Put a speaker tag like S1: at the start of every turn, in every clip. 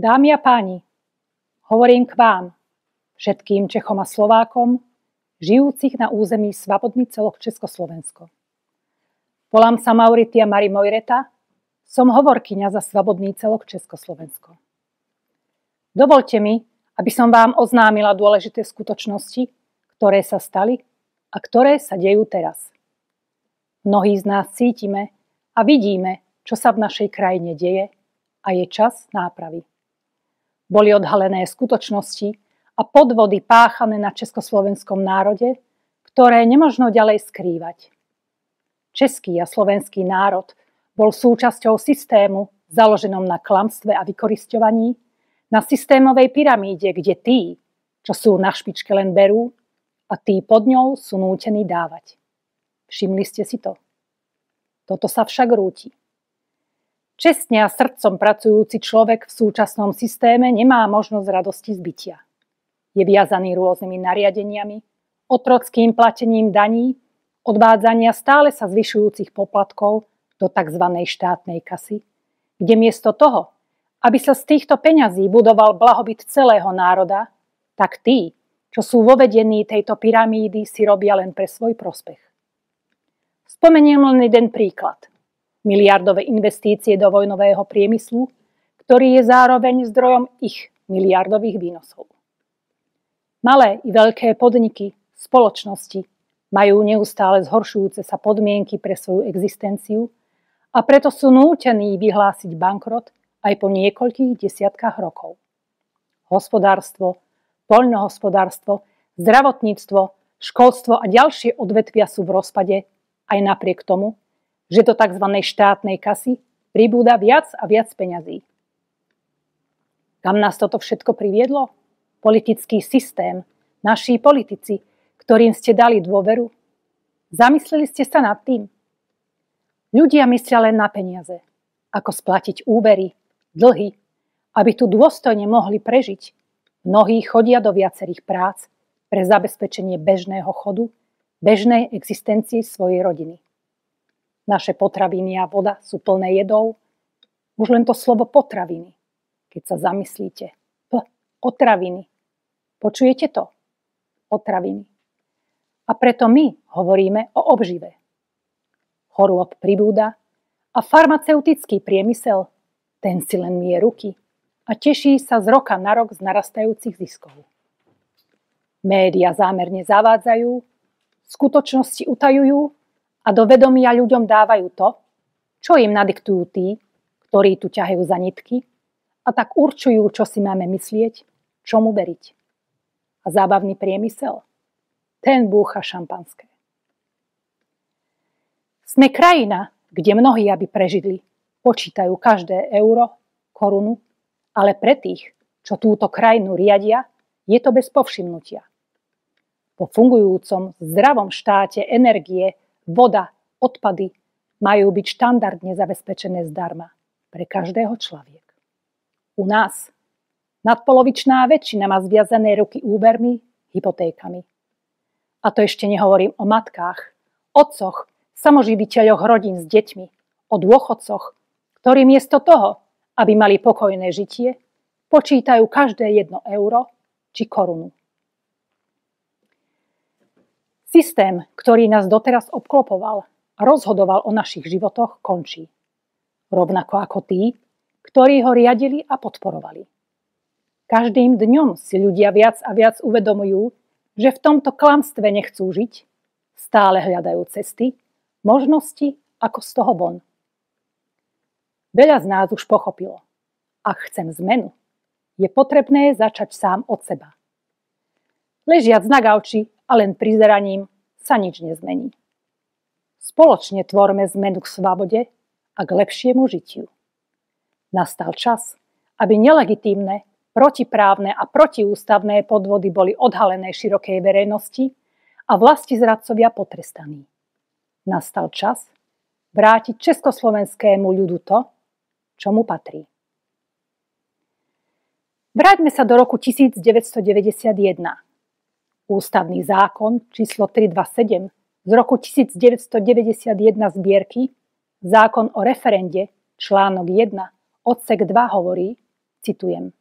S1: Dámy a páni, hovorím k vám, všetkým Čechom a Slovákom, žijúcich na území Svobodný celok Československo. Volám sa Mauritia Mari Mojreta, som hovorkyňa za Svobodný celok Československo. Dovolte mi, aby som vám oznámila dôležité skutočnosti, ktoré sa stali a ktoré sa dejú teraz. Mnohí z nás cítime a vidíme, čo sa v našej krajine deje a je čas nápravy. Boli odhalené skutočnosti a podvody páchané na československom národe, ktoré nemožno ďalej skrývať. Český a slovenský národ bol súčasťou systému založenom na klamstve a vykorisťovaní, na systémovej pyramíde, kde tí, čo sú na špičke, len berú a tí pod ňou sú nútení dávať. Všimli ste si to? Toto sa však rúti. Čestne a srdcom pracujúci človek v súčasnom systéme nemá možnosť radosti z bytia. Je viazaný rôznymi nariadeniami, otrockým platením daní, odvádzania stále sa zvyšujúcich poplatkov do tzv. Štátnej kasy, kde miesto toho, aby sa z týchto peňazí budoval blahobyt celého národa, tak tí, čo sú vo vedení tejto pyramídy, si robia len pre svoj prospech. Spomeniem len jeden príklad. Miliardové investície do vojnového priemyslu, ktorý je zároveň zdrojom ich miliardových výnosov. Malé i veľké podniky, spoločnosti majú neustále zhoršujúce sa podmienky pre svoju existenciu a preto sú nútení vyhlásiť bankrot aj po niekoľkých desiatkách rokov. Hospodárstvo, poľnohospodárstvo, zdravotníctvo, školstvo a ďalšie odvetvia sú v rozpade aj napriek tomu, že do tzv. Štátnej kasy pribúda viac a viac peňazí. Kam nás toto všetko priviedlo? Politický systém, naši politici, ktorým ste dali dôveru. Zamysleli ste sa nad tým? Ľudia myslia len na peniaze, ako splatiť úvery, dlhy, aby tu dôstojne mohli prežiť. Mnohí chodia do viacerých prác pre zabezpečenie bežného chodu, bežnej existencii svojej rodiny. Naše potraviny a voda sú plné jedov. Už len to slovo potraviny, keď sa zamyslíte. Otraviny. Počujete to? Otraviny. A preto my hovoríme o obžive. Chorôb pribúda a farmaceutický priemysel, ten si len myje ruky a teší sa z roka na rok z narastajúcich ziskov. Média zámerne zavádzajú, skutočnosti utajujú a do vedomia ľuďom dávajú to, čo im nadiktujú tí, ktorí tu ťahajú za nitky a tak určujú, čo si máme myslieť, čomu veriť. A zábavný priemysel, ten búcha šampanské. Sme krajina, kde mnohí, aby prežili, počítajú každé euro, korunu, ale pre tých, čo túto krajinu riadia, je to bez povšimnutia. Po fungujúcom zdravom štáte energie, voda, odpady majú byť štandardne zabezpečené zdarma pre každého človeka. U nás nadpolovičná väčšina má zviazané ruky úvermi, hypotékami. A to ešte nehovorím o matkách, otcoch, samoživiteľoch rodín s deťmi, o dôchodcoch, ktorí miesto toho, aby mali pokojné žitie, počítajú každé 1 euro či korunu. Systém, ktorý nás doteraz obklopoval a rozhodoval o našich životoch, končí. Rovnako ako tí, ktorí ho riadili a podporovali. Každým dňom si ľudia viac a viac uvedomujú, že v tomto klamstve nechcú žiť, stále hľadajú cesty, možnosti, ako z toho von. Veľa z nás už pochopilo. Ak chcem zmenu, je potrebné začať sám od seba. Ležiac na gauči a len prizeraním sa nič nezmení. Spoločne tvorme zmenu k slobode a k lepšiemu žitiu. Nastal čas, aby nelegitímne, protiprávne a protiústavné podvody boli odhalené širokej verejnosti a vlastizradcovia potrestaní. Nastal čas vrátiť československému ľudu to, čo mu patrí. Vráťme sa do roku 1991. Ústavný zákon číslo 327 z roku 1991 zbierky, zákon o referende, článok 1, odsek 2 hovorí, Citujem.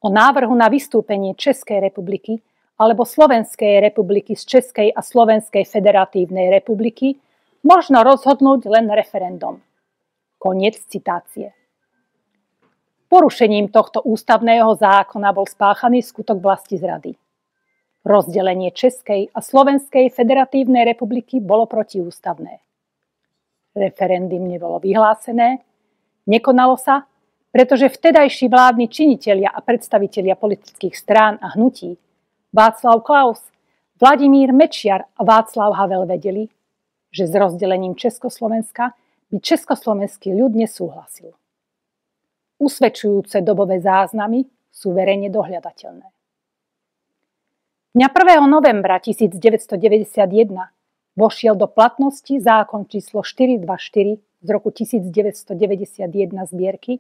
S1: O návrhu na vystúpenie Českej republiky alebo Slovenskej republiky z Českej a Slovenskej federatívnej republiky možno rozhodnúť len referendum. Koniec citácie. Porušením tohto ústavného zákona bol spáchaný skutok vlastizrady. Rozdelenie Českej a Slovenskej federatívnej republiky bolo protiústavné. Referendum nebolo vyhlásené, nekonalo sa, pretože vtedajší vládni činitelia a predstavitelia politických strán a hnutí Václav Klaus, Vladimír Mečiar a Václav Havel vedeli, že s rozdelením Československa by československý ľud nesúhlasil. Usvedčujúce dobové záznamy sú verejne dohľadateľné. Dňa 1. novembra 1991 vošiel do platnosti zákon číslo 424 z roku 1991 zbierky,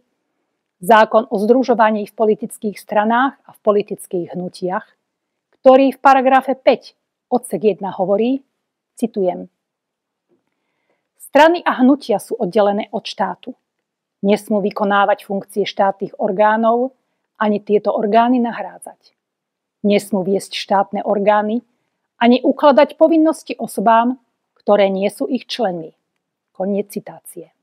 S1: zákon o združovaní v politických stranách a v politických hnutiach, ktorý v paragrafe 5 odsek 1 hovorí, citujem: Strany a hnutia sú oddelené od štátu. Nesmú vykonávať funkcie štátnych orgánov, ani tieto orgány nahrádzať. Nesmú viesť štátne orgány, ani ukladať povinnosti osobám, ktoré nie sú ich členmi. Koniec citácie.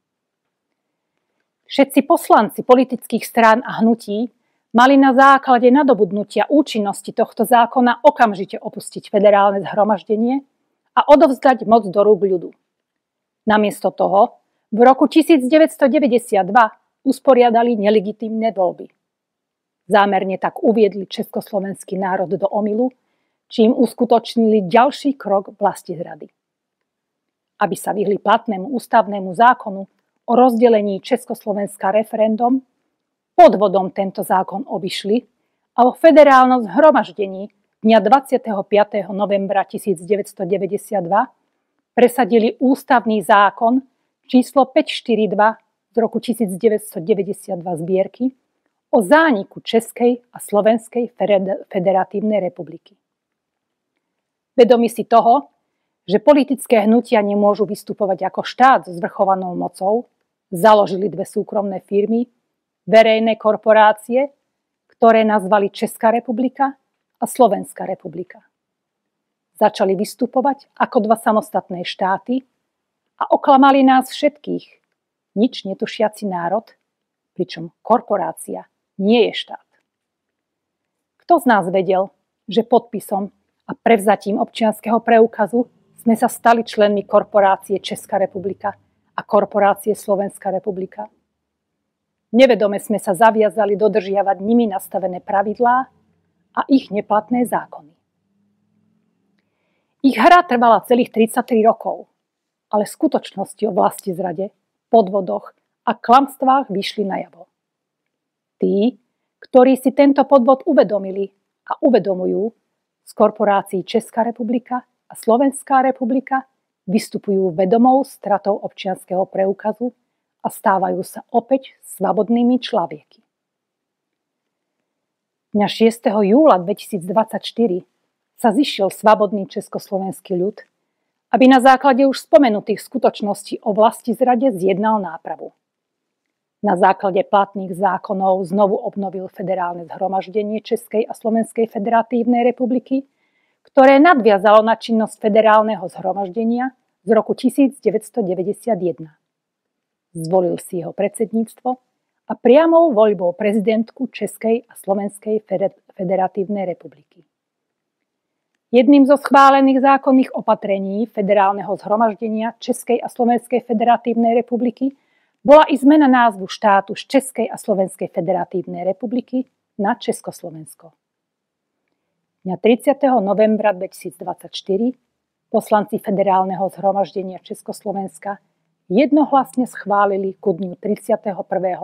S1: Všetci poslanci politických strán a hnutí mali na základe nadobudnutia účinnosti tohto zákona okamžite opustiť federálne zhromaždenie a odovzdať moc do rúk ľudu. Namiesto toho v roku 1992 usporiadali nelegitímne voľby. Zámerne tak uviedli československý národ do omylu, čím uskutočnili ďalší krok vlastizrady. Aby sa vyhli platnému ústavnému zákonu o rozdelení Československa referendum, podvodom tento zákon obišli a vo federálnom zhromaždení dňa 25. novembra 1992 presadili ústavný zákon číslo 542 z roku 1992 zbierky o zániku Českej a Slovenskej federatívnej republiky. Vedomi si toho, že politické hnutia nemôžu vystupovať ako štát so zvrchovanou mocou, založili dve súkromné firmy, verejné korporácie, ktoré nazvali Česká republika a Slovenská republika. Začali vystupovať ako dva samostatné štáty a oklamali nás všetkých, nič netušiaci národ, pričom korporácia nie je štát. Kto z nás vedel, že podpisom a prevzatím občianskeho preukazu sme sa stali členmi korporácie Česká republika a korporácie Slovenská republika? Nevedome sme sa zaviazali dodržiavať nimi nastavené pravidlá a ich neplatné zákony. Ich hra trvala celých 33 rokov, ale skutočnosti o vlastizrade, podvodoch a klamstvách vyšli najavo. Tí, ktorí si tento podvod uvedomili a uvedomujú, z korporácií Česká republika a Slovenská republika vystupujú vedomou stratou občianskeho preukazu a stávajú sa opäť slobodnými človeky. Dňa 6. júla 2024 sa zišiel slobodný československý ľud, aby na základe už spomenutých skutočností o vlastizrade zjednal nápravu. Na základe platných zákonov znovu obnovil federálne zhromaždenie Českej a Slovenskej federatívnej republiky, ktoré nadviazalo na činnosť federálneho zhromaždenia z roku 1991. Zvolil si jeho predsedníctvo a priamou voľbou prezidentku Českej a Slovenskej federatívnej republiky. Jedným zo schválených zákonných opatrení federálneho zhromaždenia Českej a Slovenskej federatívnej republiky bola i zmena názvu štátu z Českej a Slovenskej federatívnej republiky na Československo. Dňa 30. novembra 2024 poslanci federálneho zhromaždenia Československa jednohlasne schválili ku dňu 31.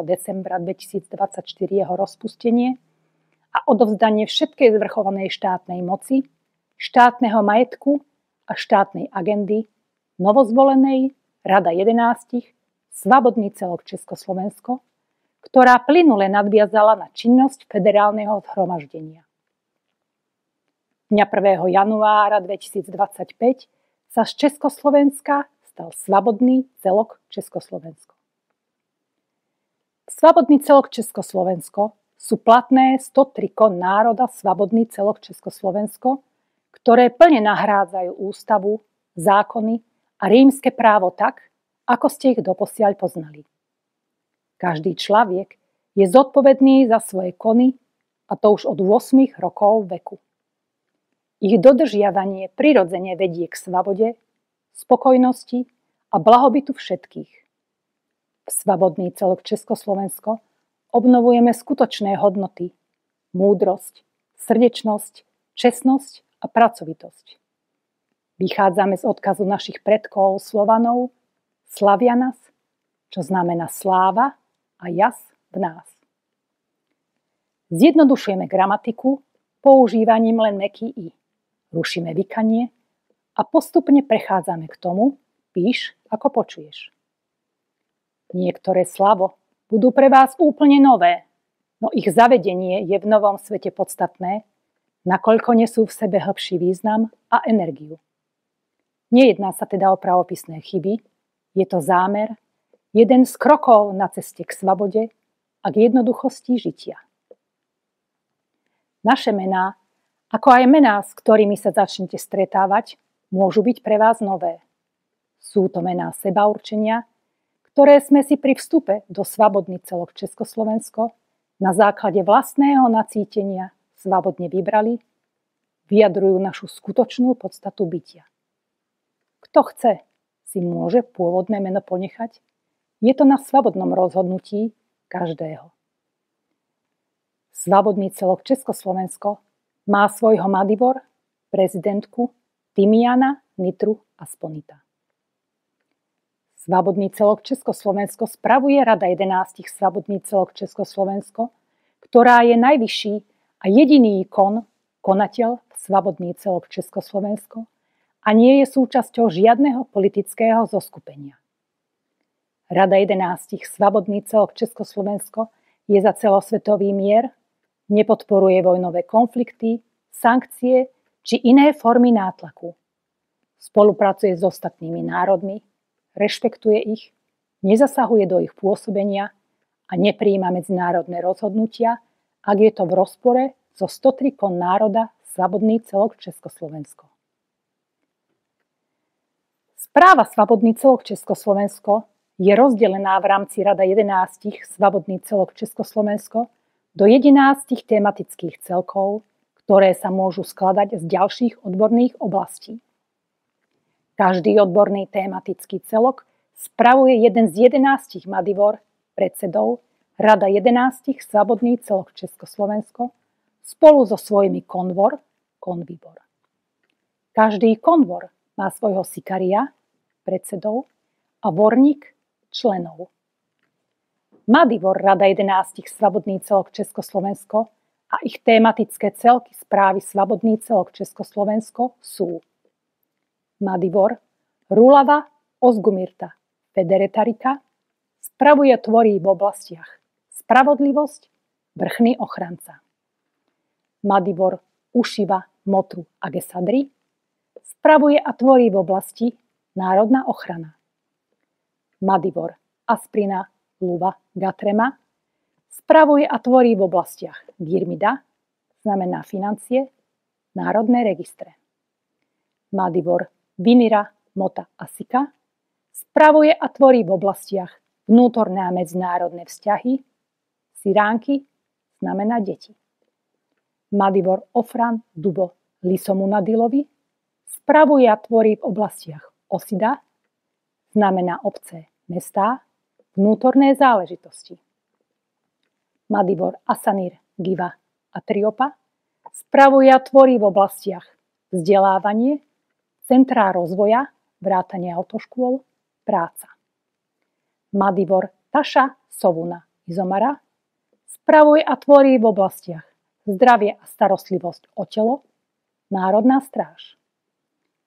S1: decembra 2024 jeho rozpustenie a odovzdanie všetkej zvrchovanej štátnej moci, štátneho majetku a štátnej agendy novozvolenej Rada 11 Svobodný celok Československo, ktorá plynule nadviazala na činnosť federálneho zhromaždenia. Dňa 1. januára 2025 sa z Československa stal Svobodný celok Československo. V Svabodný celok Československo sú platné 103 kon národa Svabodný celok Československo, ktoré plne nahrádzajú ústavu, zákony a rímske právo tak, ako ste ich doposiaľ poznali. Každý človek je zodpovedný za svoje kony, a to už od 8 rokov veku. Ich dodržiavanie prirodzene vedie k svobode, spokojnosti a blahobytu všetkých. V Svabodný celok Československo obnovujeme skutočné hodnoty, múdrosť, srdečnosť, čestnosť a pracovitosť. Vychádzame z odkazu našich predkov Slovanov Slavianas, čo znamená sláva a jas v nás. Zjednodušujeme gramatiku používaním len mäkky i. Rušíme vykanie a postupne prechádzame k tomu, píš ako počuješ. Niektoré slavo budú pre vás úplne nové, no ich zavedenie je v novom svete podstatné, nakoľko nesú v sebe hĺbší význam a energiu. Nejedná sa teda o pravopisné chyby, je to zámer, jeden z krokov na ceste k svobode a k jednoduchosti žitia. Naše mená, ako aj mená, s ktorými sa začnete stretávať, môžu byť pre vás nové. Sú to mená sebaurčenia, ktoré sme si pri vstupe do Svabodný celok Československo na základe vlastného nacítenia svobodne vybrali, vyjadrujú našu skutočnú podstatu bytia. Kto chce, si môže pôvodné meno ponechať, je to na svobodnom rozhodnutí každého. Svabodný celok Československo má svojho Madibor, prezidentku Timiana Nitru Asponita. Svabodný celok Československo spravuje Rada 11 Svabodný celok Československo, ktorá je najvyšší a jediný konateľ v Svabodný celok Československo a nie je súčasťou žiadneho politického zoskupenia. Rada 11 Svabodný celok Československo je za celosvetový mier, nepodporuje vojnové konflikty, sankcie či iné formy nátlaku. Spolupracuje s ostatnými národmi, rešpektuje ich, nezasahuje do ich pôsobenia a neprijíma medzinárodné rozhodnutia, ak je to v rozpore so 103 kon národa Svabodný celok Československo. Správa Svabodný celok Československo je rozdelená v rámci Rada 11 Svabodný celok Československo do 11 tematických celkov, ktoré sa môžu skladať z ďalších odborných oblastí. Každý odborný tematický celok spravuje jeden z 11 Madibor, predsedov Rada 11 Svabodný celok Československo spolu so svojimi konvibor. Každý konvor má svojho sikaria, predsedov a vorník, členov. Madibor Rada 11 Svabodný celok Československo a ich tematické celky správy Svabodný celok Československo sú Madibor Rulava Ozgumirta Federetarika spravuje a tvorí v oblastiach spravodlivosť, vrchný ochranca. Madibor Ušiva Motru Agesadri spravuje a tvorí v oblasti národná ochrana. Madibor Asprina Luva Gatrema spravuje a tvorí v oblastiach Girmida, znamená financie, národné registre. Madibor Vinira Mota Asika spravuje a tvorí v oblastiach vnútorné a medzinárodné vzťahy, Siránky, znamená deti. Madibor Ofran Dubo Lisomunadilovi spravuje a tvorí v oblastiach Osida, znamená obce, mestá, vnútorné záležitosti. Madibor Asanir Giva Atriopa spravuje a tvorí v oblastiach vzdelávanie, centrá rozvoja, vrátane autoškôl, práca. Madibor Taša Sovuna Izomara spravuje a tvorí v oblastiach zdravie a starostlivosť o telo, národná stráž.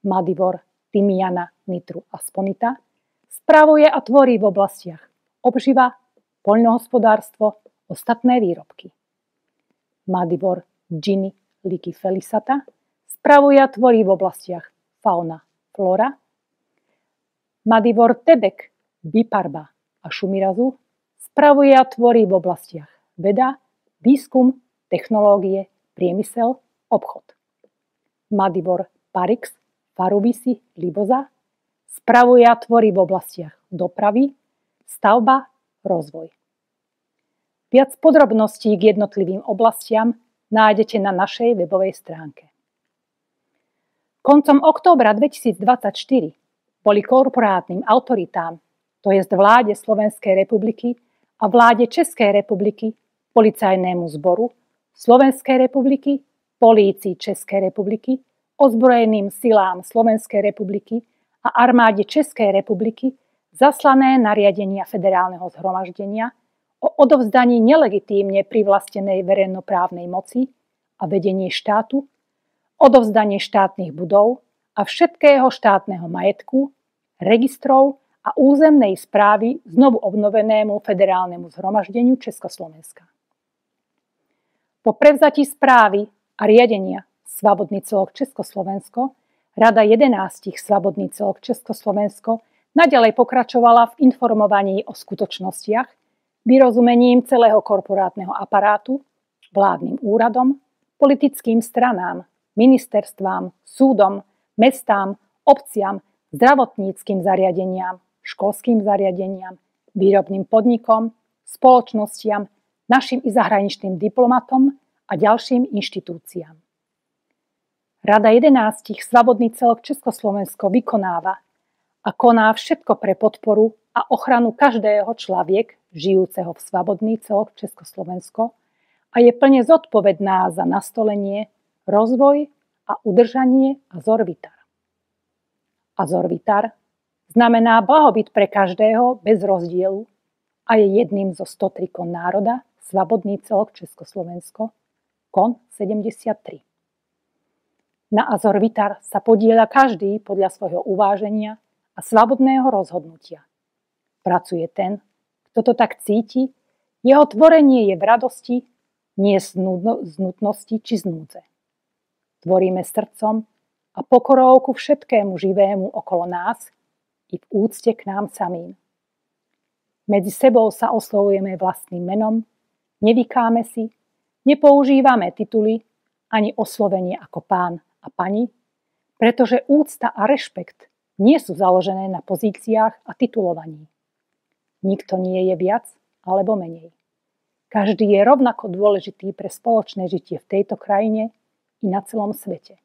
S1: Madibor Timiana Nitru Asponita spravuje a tvorí v oblastiach obživa, poľnohospodárstvo, ostatné výrobky. Madibor Gini Liki Felisata spravuje a tvorí v oblastiach fauna, flora. Madibor Tebek Biparba a Šumirazu Spravuje a tvorí v oblastiach veda, výskum, technológie, priemysel, obchod. Madibor Parix Farubisi Liboza spravuje a tvorí v oblastiach dopravy, stavba, rozvoj. Viac podrobností k jednotlivým oblastiam nájdete na našej webovej stránke. Koncom októbra 2024 boli korporátnym autoritám, to jest vláde Slovenskej republiky a vláde Českej republiky, Policajnému zboru Slovenskej republiky, Polícii Českej republiky, ozbrojeným silám Slovenskej republiky a armáde Českej republiky zaslané nariadenia Federálneho zhromaždenia o odovzdaní nelegitímne privlastenej verejnoprávnej moci a vedení štátu, odovzdanie štátnych budov a všetkého štátneho majetku, registrov a územnej správy znovu obnovenému Federálnemu zhromaždeniu Československa. Po prevzatí správy a riadenia Svobodný celok Československo Rada 11 Svobodný celok Československo naďalej pokračovala v informovaní o skutočnostiach, vyrozumením celého korporátneho aparátu, vládnym úradom, politickým stranám, ministerstvám, súdom, mestám, obciam, zdravotníckym zariadeniam, školským zariadeniam, výrobným podnikom, spoločnostiam, našim i zahraničným diplomatom a ďalším inštitúciám. Rada 11 Svobodný celok Československo vykonáva a koná všetko pre podporu a ochranu každého človeka žijúceho v Svobodný celok Československo a je plne zodpovedná za nastolenie, rozvoj a udržanie Azor-Vitar. Azor-Vitar znamená blahobyt pre každého bez rozdielu a je jedným zo 103 kon národa Svobodný celok Československo, kon 73. Na Azor-Vitar sa podieľa každý podľa svojho uváženia a slobodného rozhodnutia. Pracuje ten, kto to tak cíti, jeho tvorenie je v radosti, nie z nutnosti či z núdze. Tvoríme srdcom a pokorou ku všetkému živému okolo nás i v úcte k nám samým. Medzi sebou sa oslovujeme vlastným menom, nevykáme si, nepoužívame tituly ani oslovenie ako pán a pani, pretože úcta a rešpekt nie sú založené na pozíciách a titulovaní. Nikto nie je viac alebo menej. Každý je rovnako dôležitý pre spoločné žitie v tejto krajine i na celom svete.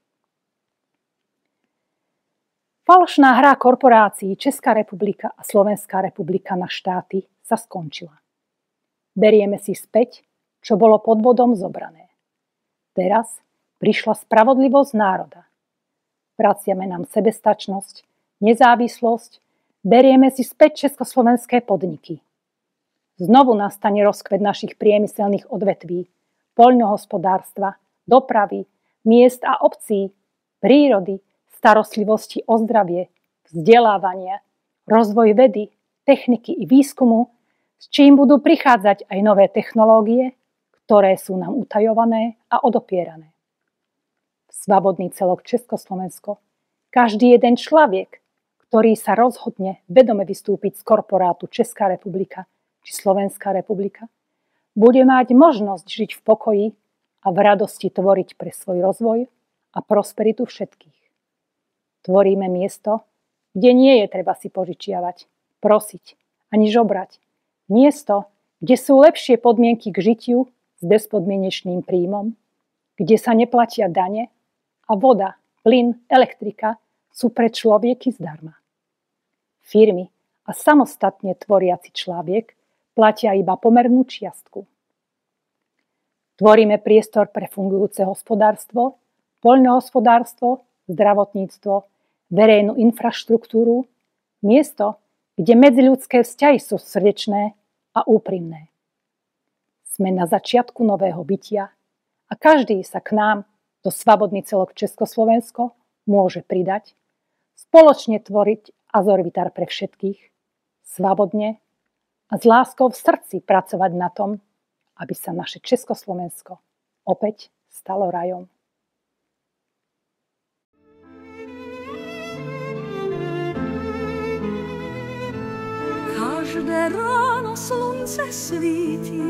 S1: Falošná hra korporácií Česká republika a Slovenská republika na štáty sa skončila. Berieme si späť, čo bolo podvodom zobrané. Teraz prišla spravodlivosť národa. Vraciame nám sebestačnosť, nezávislosť, berieme si späť československé podniky. Znovu nastane rozkvet našich priemyselných odvetví, poľnohospodárstva, dopravy, miest a obcí, prírody, starostlivosti o zdravie, vzdelávania, rozvoj vedy, techniky i výskumu, s čím budú prichádzať aj nové technológie, ktoré sú nám utajované a odopierané. Svobodný celok Československo, každý jeden človek, ktorý sa rozhodne vedome vystúpiť z korporátu Česká republika či Slovenská republika, bude mať možnosť žiť v pokoji a v radosti tvoriť pre svoj rozvoj a prosperitu všetkých. Tvoríme miesto, kde nie je treba si požičiavať, prosiť ani žobrať. Miesto, kde sú lepšie podmienky k žitiu s bezpodmienečným príjmom, kde sa neplatia dane a voda, plyn, elektrika sú pre človeky zdarma. Firmy a samostatne tvoriaci človek platia iba pomernú čiastku. Tvoríme priestor pre fungujúce hospodárstvo, poľnohospodárstvo, zdravotníctvo, verejnú infraštruktúru, miesto, kde medziľudské vzťahy sú srdečné a úprimné. Sme na začiatku nového bytia a každý sa k nám do Svobodný celok Československo môže pridať, spoločne tvoriť Azor-Vitar pre všetkých, slobodne a s láskou v srdci pracovať na tom, aby sa naše Československo opäť stalo rajom.
S2: každé ráno slunce svítí.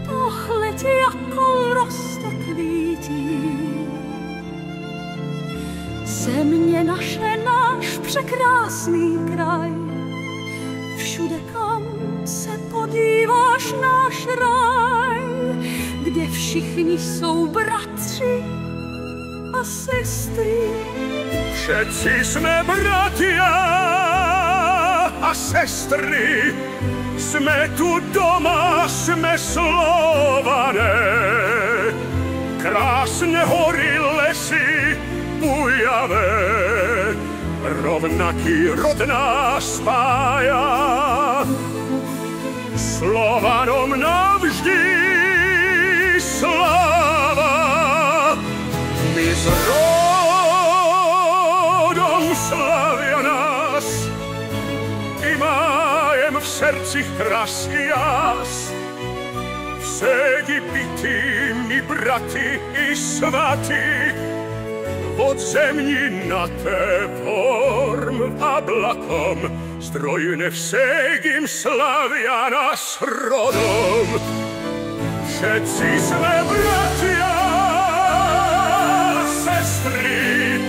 S2: Pohled, jako roste kvítí. Země naše, náš překrásný kraj, všude, kam se podíváš, náš ráj, kde všichni jsou bratři a sestry.
S3: Všetci jsme bratia a sestry, jsme tu doma, jsme Slované. Krásne hory, lesy, bujavé, rovnaký rod nás spája. Slovanom navždy sláva. My s rodom slavia nás, i majem v srdci krásky jas. Vsegi bytí, my brati i svatí, od zemní na té form ablakom, zdrojne vsegim slavia nás rodom. Všetci sme bratia, sestry,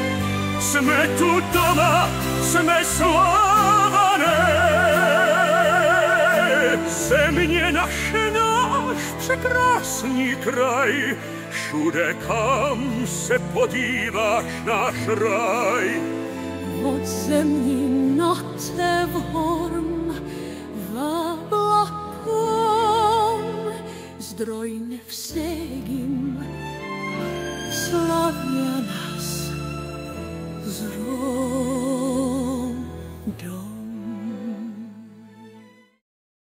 S3: sme tu doma, sme Slované. Země naše, náš překrásný kraj, všude, kam se podíváš, náš raj.
S2: Od zemní na té vorm váblakom, zdroj nevsegim, slavia nás z rodom.